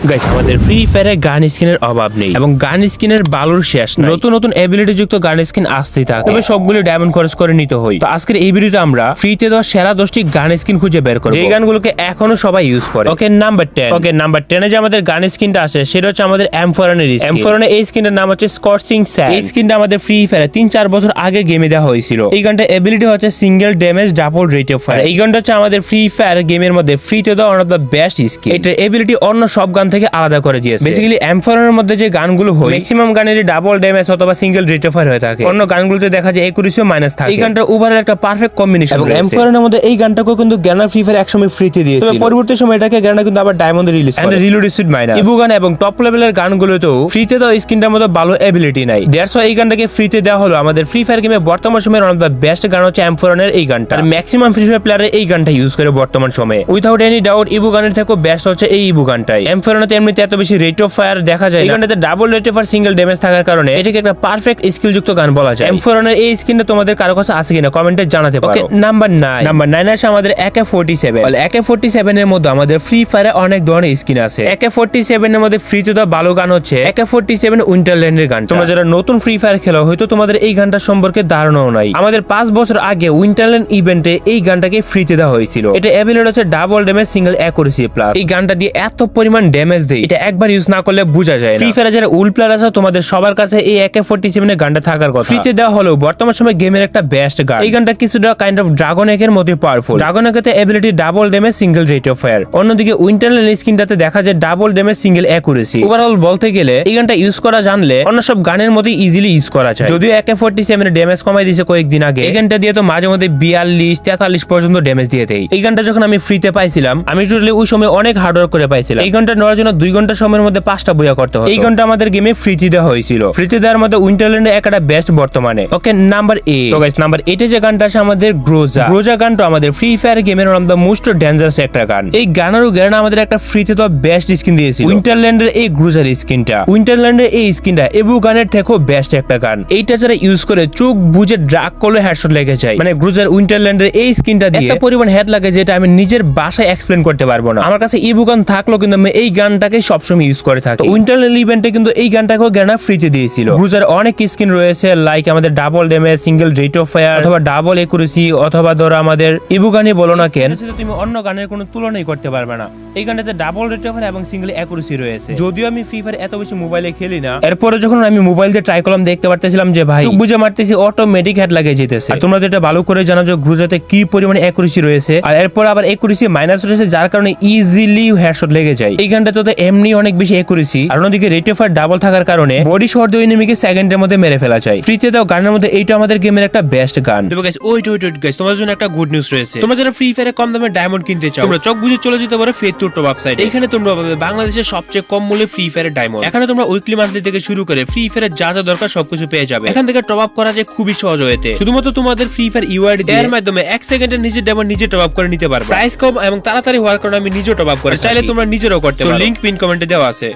Guys আমাদের free ফায়ারে গান স্কিনের অভাব নেই এবং গান স্কিনের বালুর শেষ নাই। নতুন নতুন এবিলিটি যুক্ত গান স্কিন আসতেই থাকে, তবে সবগুলো ডায়মন্ড খরচ করে নিতে হয়। তো আজকের এই ভিডিওতে আমরা ফ্রিতে দেওয়া সেরা 10টি গান স্কিন খুঁজে বের করব, যে গানগুলোকে এখনো সবাই ইউজ করে। ওকে নাম্বার 10 এ যে আমাদের গান স্কিনটা আসে সেটা হচ্ছে আমাদের M4 এর স্কিন। M4 এর এই স্কিনের নাম হচ্ছে স্কর্চিং স্যান্ড। এই স্কিনটা আমাদের ফ্রি ফায়ারে 3-4 বছর আগে গেমে দেওয়া হয়েছিল। এই গানটা এবিলিটি হচ্ছে single damage double rate of fire. এই গানটা হচ্ছে আমাদের ফ্রি ফায়ার গেমের মধ্যে ফ্রিতে দেওয়া one of the best skin. এটার এবিলিটি অন্য সব গান থেকে আলাদা করে দিয়েছে। বেসিক্যালি M4 এর মধ্যে যে গানগুলো হয় ম্যাক্সিমাম গানেরই ডাবল ড্যামেজ অথবা সিঙ্গেল রেট অফ ফায়ার হয়ে থাকে, অন্য গানগুলোতে দেখা যায় একুরেসিও মাইনাস থাকে। এই গানটা ওভারঅল একটা পারফেক্ট কম্বিনেশন। এবং M4 এর মধ্যে এই গানটাকে কিন্তু গ্যানার ফ্রি ফায়ার একসময় ফ্রিতে দিয়েছিল, তবে পরবর্তী সময় এটাকে গ্যানার কিন্তু আবার ডায়মন্ডে রিলিজ করে। And reload speed minus evo gun এবং টপ লেভেলের গানগুলোতেও ফ্রিতে দাও স্কিনটার মধ্যে ভালো এবিলিটি নাই। দ্যাটস ওয়াই এই গানটাকে ফ্রিতে দেওয়া হলো। আমাদের ফ্রি ফায়ার গেমে বর্তমান সময়ের ওয়ান অফ দ্য বেস্ট গান হচ্ছে M4 এর এই গানটা। আর ম্যাক্সিমাম ফ্রি ফায়ার প্লেয়ার এই গানটা ইউজ করে বর্তমান সময়ে। উইদাউট এনি ডাউট ইভো গানের থেকেও বেস্ট হচ্ছে এই ইভো গানটাই। M4 এর এমনিতে এত বেশি রেট অফ ফায়ার দেখা যায়, এই গানটাতে double rate of fire single damage থাকার কারণে এটাকে একটা পারফেক্ট স্কিল যুক্ত গান বলা যায়। M4 এর এই স্কিনটা তোমাদের কারো কাছে আছে কিনা কমেন্টে জানাতে পারো। ওকে নাম্বার 9 আসে আমাদের AK47। AK47 এর মধ্যে আমাদের ফ্রি ফায়ারে অনেক ধরনের স্কিন আছে। AK47 এর মধ্যে ফ্রিতে দেওয়া ভালো গান হচ্ছে AK47 উইন্টারল্যান্ডের গান। তোমরা যারা নতুন ফ্রি ফায়ার খেলো হয়তো তোমাদের এই গানটা সম্পর্কে ধারণাও নাই। আমাদের 5 বছর আগে উইন্টারল্যান্ড ইভেন্টে এই গানটাকে ফ্রিতে দেওয়া হয়েছিল। এটা এবিলিটি হচ্ছে double damage single accuracy plus. এই গানটা দিয়ে এত পরিমাণ ড্যামেজ দেয়, এটা একবার ইউজ না করলে বোঝা যায় না। ফ্রি ফায়ারে যারা উল প্লেয়ার আছে তোমাদের সবার কাছে এই AK47 এর গানটা থাকার কথা। ফ্রিতে দেওয়া হলো বর্তমান সময় গেমের একটা বেস্ট গান। এই গানটা কিছুটা কাইন্ড অফ ড্রাগন একের মধ্যে পাওয়ারফুল। ড্রাগন একেতে ability double damage single rate of fire, অন্যদিকে উইন্টারল্যান্ড স্কিনটাতে দেখা যায় double damage single accuracy. Overall বলতে গেলে এই গানটা ইউজ করা জানলে অন্য সব গানের মধ্যে ইজিলি ইউজ করা যায়। যদিও AK47 এর ড্যামেজ কমাই দিয়েছে কয়েকদিন আগে, এই গানটা দিয়ে তো মাঝে মধ্যে 42-43 পর্যন্ত ড্যামেজ দিয়ে দেয়। এই গানটা যখন আমি ফ্রিতে পাইছিলাম আমি টোটালি ওই সময় অনেক হার্ডওয়ার্ক করে পাইছিলাম। এই গানটা নেওয়ার জন্য 2 ঘন্টা সময়ের মধ্যে 5টা বুয়া করতে হয়। এই গানটা আমাদের গেমে ফ্রিতে দেওয়া হয়েছিল। ফ্রিতে দেওয়ার মধ্যে উইন্টারল্যান্ডে একটা বেস্ট বর্তমানে। Okay number 8। তো গাইস নাম্বার 8 এ যে গানটা আছে আমাদের গ্রোজা গানটা আমাদের ফ্রি ফায়ার গেমের one of the most dangerous একটা গান। এই গানেরও গ্যারান্টি আমাদের একটা ফ্রিতে তো বেস্ট স্কিন দিয়েছিল উইন্টারল্যান্ডের এই গ্রোজার স্কিনটা। উইন্টারল্যান্ডের এই স্কিনটা এবু গানের থেকেও বেস্ট একটা গান। এইটা যারা ইউজ করে চোখ বুঝে ড্রাগ করলে হেডশট লেগে যায়। মানে গ্রোজার উইন্টারল্যান্ডের এই স্কিনটা দিয়ে এত পরিমাণ হেড লাগে যেটা আমি নিজের ভাষায় এক্সপ্লেন করতে পারবো না। আমার কাছে ইবু গান থাকলো কিন্তু আমি এই গানটাকে সবসময় ইউজ করে থাকি। উইন্টারল্যান্ড ইভেন্টে কিন্তু এই গানটাকেও গ্যানা ফ্রিতে দিয়েছিল। গ্রোজার অনেক স্কিন রয়েছে লাইক আমাদের double damage single rate of fire অথবা ডাবল একুরেসি অথবা ধরো আমাদের ইবু গানই বলো না কেন, তুমি অন্য গানের কোনো তুলনাই করতে পারবে না। এই গানটাতে ডাবল রেট অফ ফায়ার এবং সিঙ্গেল একুরেসি রয়েছে। যদিও আমি ফ্রি ফায়ার এত বেশি মোবাইলে খেলি না, এরপরে যখন আমি মোবাইল দিয়ে ট্রাই করলাম দেখতে পারতেছিলাম যে ভাই চোখ বুঝে মারতেছি অটোমেটিক হেড লাগিয়ে যেতেছে। আর তোমরা যেটা ভালো করে জানো যে গ্রোজাতে কি পরিমাণে একুরেসি রয়েছে, আর এরপর আবার একুরেসি মাইনাস রয়েছে যার কারণে ইজিলি হেডশট লেগে যায়। এই গানটাতে তো এমনি অনেক বেশি একুরেসি আর অন্যদিকে রেট অফ ফায়ার ডাবল থাকার কারণে বডি শট দিয়ে এনিমিকে সেকেন্ডের মধ্যে মেরে ফেলা যায়। ফ্রিতে দাও গানের মধ্যে এইটা আমাদের গেমের একটা বেস্ট গান। তবে গাইস ওয়েট গাইস তোমাদের জন্য একটা গুড নিউজ রয়েছে। তোমরা যারা ফ্রি ফায়ারে কম দামে ডায়মন্ড কিনতে চাও তোমরা চোখ বুঝে চলে যেতে পারো ফেথ টপ ওয়েবসাইট। এখানে তোমরা পাবে বাংলাদেশের সবচেয়ে কম মূল্যে ফ্রি ফায়ারের ডায়মন্ড। এখানে তোমরা উইকলি মান্থলি থেকে শুরু করে ফ্রি ফায়ারের যা যা দরকার সবকিছু পেয়ে যাবে। এখান থেকে টপ আপ করা যায় খুবই সহজ হয়েছে। শুধুমাত্র তোমাদের ফ্রি ফায়ার ইউআইডি এর মাধ্যমে 1 সেকেন্ডের নিজের ডায়মন্ড নিজে টপ আপ করে নিতে পারবে। প্রাইস কম এবং তাড়াতাড়ি হওয়ার কারণে আমি নিজেও টপ আপ করে চাইলে তোমরা নিজেরাও করতে পারো। লিংক পিন কমেন্টে দেওয়া আছে।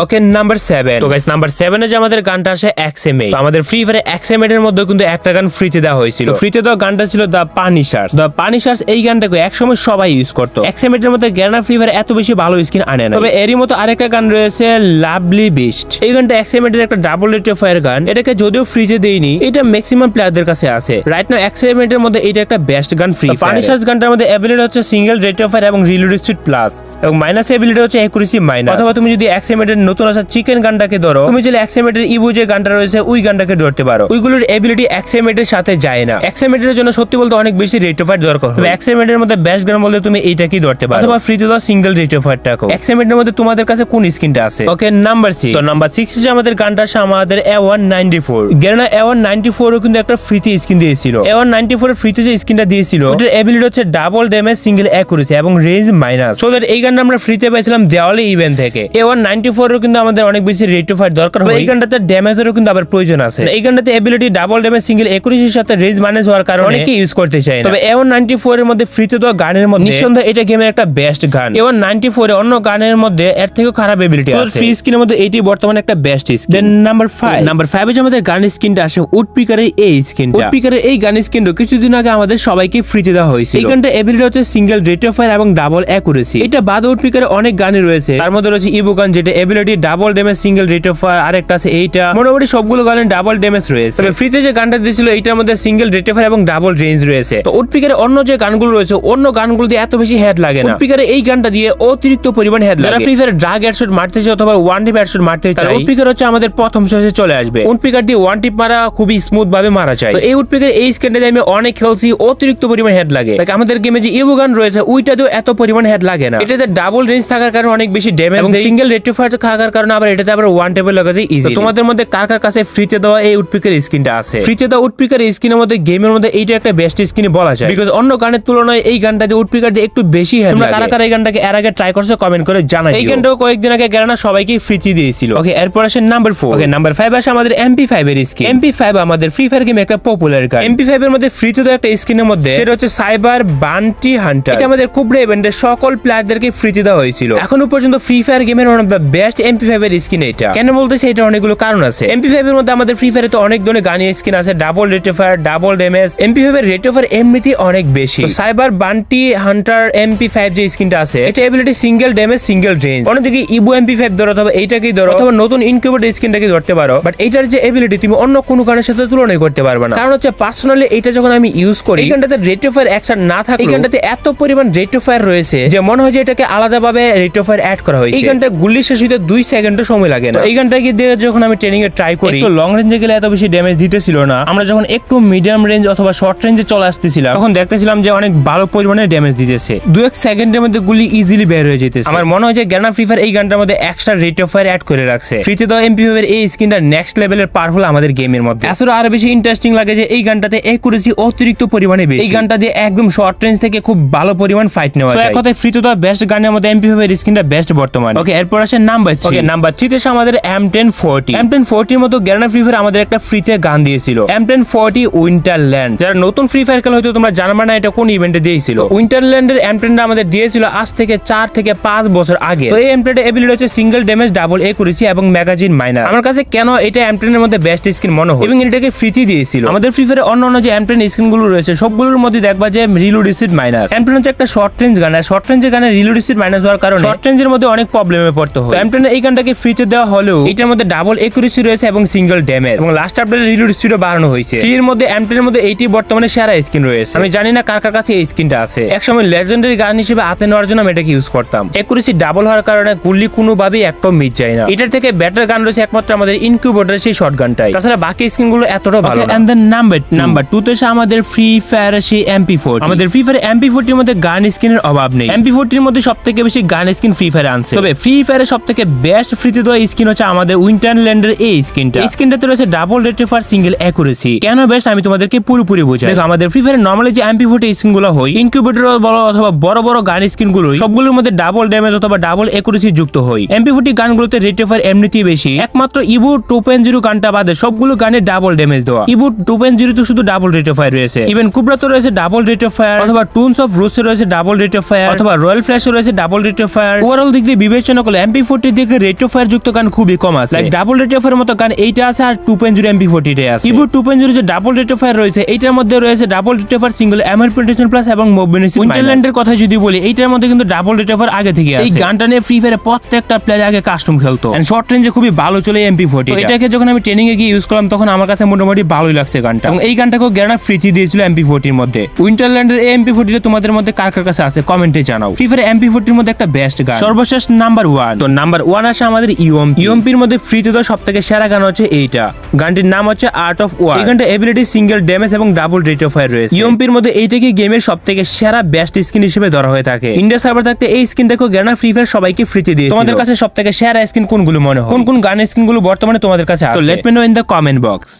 Okay number 7। তো গাইস নাম্বার 7 এ যে আমাদের গানটা আসে XMA। তো আমাদের ফ্রি ফায়ারে XMA এর মধ্যে কিন্তু একটা গান ফ্রিতে দেওয়া হয়েছিল। ফ্রিতে দেওয়া গানটা ছিল দ্য পানিশার্স। দ্য পানিশার্স এই গানটাকে একসময় সবাই ইউজ করতো। XMA এর মধ্যে গ্যানা ফ্রি ফায়ার এত বেশি ভালো স্কিন আনে না, তবে এরই মতো আরেকটা গান রয়েছে লাভলি বিস্ট। এই গানটা XMA এর একটা double rate of fire gun. এটাকে যদিও ফ্রিতে দেইনি, এটা ম্যাক্সিমাম প্লেয়ারদের কাছে আছে রাইট নাও। XMA এর মধ্যে এটা একটা বেস্ট গান ফ্রি ফায়ার। পানিশার্স গানটার মধ্যে এবিলিটি হচ্ছে সিঙ্গেল রেট অফ ফায়ার এবং রিলোড স্পিড প্লাস এবং মাইনাস এবিলিটি হচ্ছে একুরেসি মাইনাস। অথবা তুমি যদি XMA এর নতুন আসা চিকেন গানটাকে ধরো, তুমি চাইলে XMA এর ইবু যে গানটা রয়েছে ওই গানটাকে ধরতে পারো। ওইগুলোর এবিলিটি XMA এর সাথে যায় না। XMA এর জন্য সত্যি বলতে অনেক বেশি রেট অফ ফায়ার দরকার হবে। XMA এর মধ্যে বেস্ট গান বলতে তুমি এইটাকেই ধরতে পারো অথবা ফ্রিতে দাও সিঙ্গেল রেট অফ ফায়ারটাকে। XMA এর মধ্যে তোমাদের কাছে কোন স্কিনটা আছে? Okay number 6। তো নাম্বার 6 যে আমাদের গানটা আছে আমাদের A194। গেনা A194 ও কিন্তু একটা ফ্রিতে স্কিন দিয়েছিল। A194 এর ফ্রিতে যে স্কিনটা দিয়েছিল ওটার এবিলিটি হচ্ছে ডাবল ড্যামেজ সিঙ্গেল অ্যাকুরেসি এবং রেঞ্জ মাইনাস। সো দ্যাট এই গানটা আমরা ফ্রিতে পাইছিলাম দেওয়ালি ইভেন্ট থেকে। A194 M94 এর কিন্তু আমাদের অনেক বেশি রেট টু ফায়ার দরকার হয়। এই গানটাতে ড্যামেজেরও কিন্তু আবার প্রয়োজন আছে। এই গানটাতে এবিলিটি ডাবল ড্যামেজ সিঙ্গেল একুরেসির সাথে রেঞ্জ ম্যানেজ হওয়ার কারণে অনেকে ইউজ করতে চায় না। তবে A194 এর মধ্যে ফ্রিতে দেওয়া গানের মধ্যে নিঃসন্দেহে এটা গেমের একটা বেস্ট গান। A194 এ অন্য গানের মধ্যে এর থেকেও খারাপ এবিলিটি আছে। ফ্রি স্কিনের মধ্যে এটি বর্তমানে একটা বেস্ট স্কিন। দেন নাম্বার 5 এ আমাদের গান স্কিনটা আসে উডপিকারের এই স্কিনটা। উডপিকারের এই গান স্কিনটা কিছুদিন আগে আমাদের সবাইকে ফ্রিতে দেওয়া হয়েছিল। এই গানটা এবিলিটি হচ্ছে সিঙ্গেল রেট অফ ফায়ার এবং ডাবল অ্যাকুরেসি। এটা বাদ উডপিকারের অনেক গানই রয়েছে, তার মধ্যে রয়েছে ইবু গান যেটা ability double damage single rate of fire, আরেকটা আছে এইটা। মোটামুটি সবগুলো গানের ডাবল ড্যামেজ রয়েছে। তবে ফ্রিতে যে গানটা দিয়েছিল এইটার মধ্যে সিঙ্গেল রেট অফ ফায়ার এবং ডাবল রেঞ্জ রয়েছে। তো উডপিকারের অন্য যে গানগুলো রয়েছে অন্য গানগুলো দিয়ে এত বেশি হেড লাগে না। উডপিকারের এই গানটা দিয়ে অতিরিক্ত পরিমাণ হেড লাগে। যারা ফ্রি ফায়ার ড্রাগ হেডশট মারতেছে অথবা ওয়ান টিপ হেডশট মারতেছে তারা উডপিকার হচ্ছে আমাদের প্রথম চয়েসে চলে আসবে। উডপিকার দিয়ে ওয়ান টিপ মারা খুবই স্মুথ ভাবে মারা যায়। তো এই উডপিকার এই স্কিনটা দিয়ে আমি অনেক খেলছি, অতিরিক্ত পরিমাণ হেড লাগে। আমাদের গেমে যে ইবু গান রয়েছে ওইটা দিয়ে এত পরিমাণ হেড লাগে না। এটাতে ডাবল রেঞ্জ থাকার কারণে অনেক বেশি ড্যামেজ এবং সিঙ্গেল রেট টু ফায়ার থাকার কারণে আবার এটাতে আবার ওয়ান টেপে লাগা যায় ইজি। তোমাদের মধ্যে কার কার কাছে ফ্রিতে দেওয়া এই উডপিকার স্কিনটা আছে? ফ্রিতে দেওয়া উডপিকার স্কিনের মধ্যে গেমের মধ্যে এইটা একটা বেস্ট স্কিন বলা যায়, বিকজ অন্য গানের তুলনায় এই গানটা দিয়ে উডপিকার দিয়ে একটু বেশি হেড লাগে। কারা কারা এই গানটাকে এর আগে ট্রাই করছো কমেন্ট করে জানাই। এই গানটাও কয়েকদিন আগে গেরানা সবাইকে ফ্রিতে দিয়েছিল। ওকে, এরপর আসে নাম্বার 4। ওকে, নাম্বার 5 আসে আমাদের MP5 এর স্কিন। MP5 আমাদের ফ্রি ফায়ার গেমে একটা পপুলার গান। MP5 এর মধ্যে ফ্রিতে দেওয়া একটা স্কিনের মধ্যে সেটা হচ্ছে সাইবার বান্টি হান্টার। এটা আমাদের কুবরা ইভেন্টের সকল প্লেয়ারদেরকে ফ্রিতে দেওয়া হয়েছিল। এখনো পর্যন্ত ফ্রি ফায়ার গেমের one of the best MP5 এর স্কিন এটা। কেন বলতেছে এটা অনেকগুলো কারণ আছে। MP5 এর মধ্যে আমাদের ফ্রি ফায়ারে তো অনেক ধরনের গানি স্কিন আছে, double rate of fire, double damage. MP5 এর রেট অফ ফায়ার এমনিতেই অনেক বেশি। সাইবার বান্টি হান্টার MP5 যে স্কিনটা আছে এটা ability single damage single range. অন্যদিকে ইবু MP5 ধরো অথবা এইটাকেই ধরো অথবা নতুন ইনকিউবেটর স্কিনটাকে ধরতে পারো, বাট এইটার যে এবিলিটি তুমি অন্য কোনো গানের সাথে তুলনা করতে পারবে না। কারণ হচ্ছে পার্সোনালি এটা যখন আমি ইউজ করি এই গানটাতে রেট অফ ফায়ার একসাথ না থাকে, এই গানটাতে এত পরিমাণ রেট অফ ফায়ার রয়েছে যে মনে হয় যে এটাকে আলাদাভাবে রেট অফ ফায়ার অ্যাড করা হয়েছে। এই গানটা গুলি শেষ হইতে 2 সেকেন্ডও সময় লাগে না। এই গানটাকে দিয়ে যখন আমি ট্রেনিং এ ট্রাই করি একটু লং রেঞ্জে গেলে এত বেশি ড্যামেজ দিতেছিল না। আমরা যখন একটু মিডিয়াম রেঞ্জ অথবা শর্ট রেঞ্জে চলে আসতেছিলাম তখন দেখতেছিলাম যে অনেক ভালো পরিমাণে ড্যামেজ দিতেছে। 2-1 সেকেন্ডের মধ্যে গুলি ইজিলি বের হয়ে যেতেছে। আমার মনে হয় যে গ্যানা ফ্রি ফায়ার এই গানটার মধ্যে extra rate of fire add করে রাখছে। ফ্রিতে দেওয়া MP5 এর এই স্কিনটা নেক্সট লেভেলের পাওয়ারফুল আমাদের গেমের মধ্যে। আসলে আরো বেশি ইন্টারেস্টিং লাগে যে এই গানটাতে একুরেসি অতিরিক্ত পরিমাণে বেশি। এই গানটা দিয়ে একদম শর্ট রেঞ্জ থেকে খুব ভালো পরিমাণ ফাইট নেওয়া যায়। এক কথায় ফ্রিতে দেওয়া বেস্ট গানের মধ্যে MP5 এর স্কিনটা বেস্ট বর্তমানে। ওকে, এরপর আসে নাম্বার 3। ওকে, নাম্বার 3 তে আমাদের M1040। M1040 এর মতো গ্যানা ফ্রি ফায়ার আমাদের একটা ফ্রিতে গান দিয়েছিল M1040 উইন্টারল্যান্ড। যারা নতুন ফ্রি ফায়ার খেলা হয়তো তোমরা জানবা না এটা কোন ইভেন্টে দিয়েছিল। উইন্টারল্যান্ডের M10 আমাদের দিয়েছিল আজ থেকে 4 থেকে 5 বছর আগে। তো এই M10 এর এবিলিটি হচ্ছে সিঙ্গেল ড্যামেজ, ডাবল একুরেসি এবং ম্যাগাজিন মাইনার। আমার কাছে কেন এটা M10 এর মধ্যে বেস্ট স্কিন মনে হয় এবং এটাকে ফ্রিতে দিয়েছিল। আমাদের ফ্রি ফায়ারে অন্য যে M10 স্কিন গুলো রয়েছে সবগুলোর মধ্যে দেখবা যে রিলোড স্পিড মাইনাস। M10 হচ্ছে একটা শর্ট রেঞ্জ গান, আর শর্ট রেঞ্জের গানে রিলোড স্পিড মাইনাস হওয়ার কারণে শর্ট রেঞ্জের মধ্যে অনেক প্রবলেমে পড়তে হয়। M10 এই গানটাকে ফ্রিতে দেওয়া হলেও এটার মধ্যে ডাবল একুরেসি রয়েছে এবং সিঙ্গেল ড্যামেজ এবং লাস্ট আপডেটে রিলোড স্পিডও বাড়ানো হয়েছে। এর মধ্যে M10 এর মধ্যে এইটি বর্তমানে সেরা স্কিন রয়েছে। আমি জানি না কার কার কাছে এই স্কিনটা আছে। একসময় লেজেন্ডারি গান হিসেবে হাতে নেওয়ার জন্য আমি এটাকে ইউজ করতাম। একুরেসি ডাবল হওয়ার কারণে গুলি কোনোভাবেই একদম মিস যায় না। এটার থেকে বেটার গান রয়েছে একমাত্র আমাদের ইনকিউবেটরের সেই শর্ট গানটাই। তাছাড়া বাকি স্কিনগুলো এতটা ভালো না। এন্ড দেন নাম্বার 2 তে আমাদের ফ্রি ফায়ার সেই MP40। আমাদের ফ্রি ফায়ার MP40 এর মধ্যে গান স্কিনের অভাব নেই। MP40 এর মধ্যে সবথেকে বেশি গান স্কিন ফ্রি ফায়ার আনছে। তবে ফ্রি ফায়ারের সবথেকে বেস্ট ফ্রিতে দেওয়া স্কিন হচ্ছে আমাদের উইন্টারল্যান্ডের এই স্কিনটা। এই স্কিনটাতে রয়েছে double rate of fire single accuracy. কেন বেস্ট আমি তোমাদেরকে পুরোপুরি বোঝাই। দেখো, আমাদের ফ্রি ফায়ারে নরমালি যে MP40 স্কিনগুলো হয় ইনকিউবেটর বলো অথবা বড় বড় গান স্কিনগুলো সবগুলোর মধ্যে ডাবল ড্যামেজ অথবা ডাবল অ্যাকুরেসি যুক্ত হয়। MP40 গানগুলোতে রেট অফ ফায়ার এমনিতেই বেশি। একমাত্র ইবু 2.0 গানটা বাদে সবগুলো গানে ডাবল ড্যামেজ দেওয়া। ইবু 2.0 তো শুধু ডাবল রেট অফ ফায়ার রয়েছে। ইভেন কুবরা তো রয়েছে ডাবল রেট অফ ফায়ার, অথবা টুনস অফ রুসে রয়েছে ডাবল রেট অফ ফায়ার, অথবা রয়্যাল ফ্ল্যাশে রয়েছে double rate of fire. Overall দিক দিয়ে বিবেচনা করলে MP40 দিকে রেট অফ ফায়ার যুক্ত গান খুবই কম আছে। Like double rate of fire মতো গান এইটা আছে আর 2.0 MP40 টাই আছে। ইবু 2.0 যে ডাবল রেট অফ ফায়ার রয়েছে এইটার মধ্যে রয়েছে double rate of fire single MR penetration plus এবং মুভ বেনিফিট। উইন্টারল্যান্ডের কথা যদি বলি এইটার মধ্যে কিন্তু ডাবল রেট অফ ফায়ার আগে থেকে আছে। এই গানটা নিয়ে ফ্রি ফায়ারে প্রত্যেকটা প্লেয়ার আগে কাস্টম খেলতো এন্ড শর্ট রেঞ্জে খুবই ভালো চলে MP40। এটাকে যখন আমি ট্রেনিং এ গিয়ে ইউজ করলাম তখন আমার কাছে মোটামুটি ভালোই লাগছে গানটা এবং এই গানটাকে গ্যারানা ফ্রিতে দিয়েছিল MP40 এর মধ্যে। উইন্টারল্যান্ডের এই MP40 তোমাদের মধ্যে কার কার কাছে আছে কমেন্টে জানাও। ফ্রি ফায়ার MP40 এর মধ্যে একটা বেস্ট গান। সর্বশেষ নাম্বার 1। তো নাম্বার 1 আসে আমাদের UMP এর মধ্যে ফ্রিতে দেওয়া সবথেকে সেরা গান হচ্ছে এইটা। গানটির নাম হচ্ছে আর্ট অফ ওয়ার। এই গানটা এবিলিটি সিঙ্গেল ড্যামেজ এবং ডাবল রেট অফ ফায়ার রয়েছে। UMP এর মধ্যে এইটাকে গেমের সবথেকে সেরা বেস্ট স্কিন হিসেবে ধরা হয়ে থাকে। ইন্ডিয়া সার্ভার থাকতে এই স্কিনটাকে গ্যারানা ফ্রি ফায়ার সবাইকে ফ্রিতে দিয়েছে। তোমাদের কাছে সবথেকে সেরা স্কিন কোনগুলো মনে হয়? কোন গান স্কিনগুলো বর্তমানে তোমাদের কাছে আছে? তো let me no in the comment box.